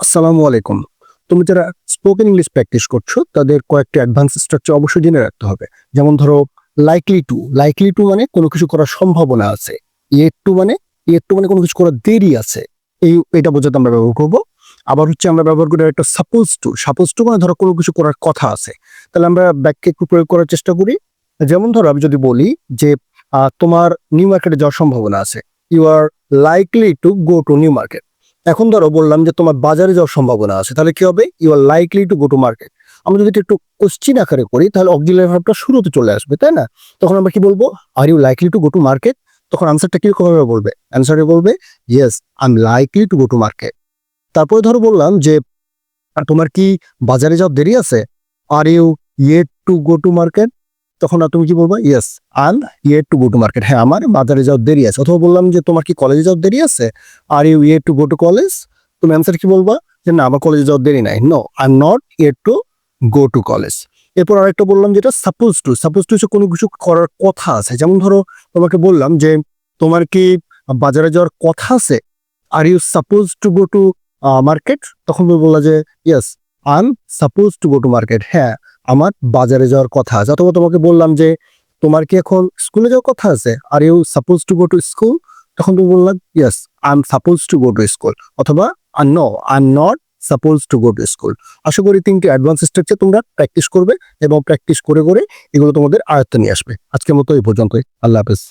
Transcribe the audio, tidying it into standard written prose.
আসসালামু আলাইকুম। তুমি যারা স্পোকেন ইংলিশ প্র্যাকটিস করছো তাদের কয়েকটা অ্যাডভান্স স্ট্রাকচার অবশ্যই জেনে রাখতে হবে। যেমন ধরো লাইকলি টু মানে কোনো কিছু করার সম্ভাবনা আছে। ইয়েট টু মানে কোনো কিছু করার দেরি আছে। এটা বোঝাতে আমরা ব্যবহার করব। আবার হচ্ছে আমরা ব্যবহার করি একটা সাপোজ টু মানে ধরো কোনো কিছু করার কথা আছে। তাহলে আমরা বাক্যে একটু প্রয়োগ করার চেষ্টা করি। যেমন ধরো আমি যদি বলি যে তোমার নিউ মার্কেটে যাওয়ার সম্ভাবনা আছে। You are likely to go to New Market. এখন ধরো বললাম যে তোমার বাজারে যাওয়ার সম্ভাবনা আছে, তাহলে কি হবে? You are likely to go to market. আমরা যদি এটা একটু কোশ্চিন আকারে করি তাহলে অক্সিলারি ভার্বটা শুরুতে চলে আসবে, তাই না? তখন আমরা কি বলবো? Are you likely to go to market. তখন আনসারটা কিরকম ভাবে বলবে? অ্যান্সারে বলবে yes I am likely to go to market. তারপরে ধরো বললাম যে তোমার কি বাজারে যাওয়ার দেরি আছে? Are you yet to go to market. তখন তুমি কি বলবা? Yes I am yet to go to market. হ্যাঁ, আমার বাজারে যাওয়ার দেরি আছে। অথবা বললাম যে তোমার কি কলেজে যাওয়ার দেরি আছে? Are you yet to go to college. তুমি অ্যান্সার কি বলবা? যে না, আমার কলেজে যাওয়ার দেরি নাই। No, I am not yet to go to college. এরপর আরেকটা বললাম যেটা সাপোজ টু হচ্ছে কোনো কিছু করার কথা আছে। যেমন ধরো তোমাকে বললাম যে তোমার কি বাজারে যাওয়ার কথা আছে? Are you suppose to go to market. তখন তুমি বললা যে yes I am suppose to go to market. হ্যাঁ, আমার বাজারে যাওয়ার কথা আছে। অথবা তোমাকে বললাম যে তোমার কি এখন স্কুলে যাওয়ার কথা আছে? Are you suppose to go to school. তখন তুমি বললাম yes I am suppose to go to school. অথবা no, I am not suppose to go to school. আশা করি তিনটি অ্যাডভান্স স্ট্রাকচার তোমরা প্র্যাকটিস করবে এবং প্র্যাকটিস করে করে এগুলো তোমাদের আয়ত্তে নিয়ে আসবে। আজকের মতো এই পর্যন্তই। আল্লাহ হাফেজ।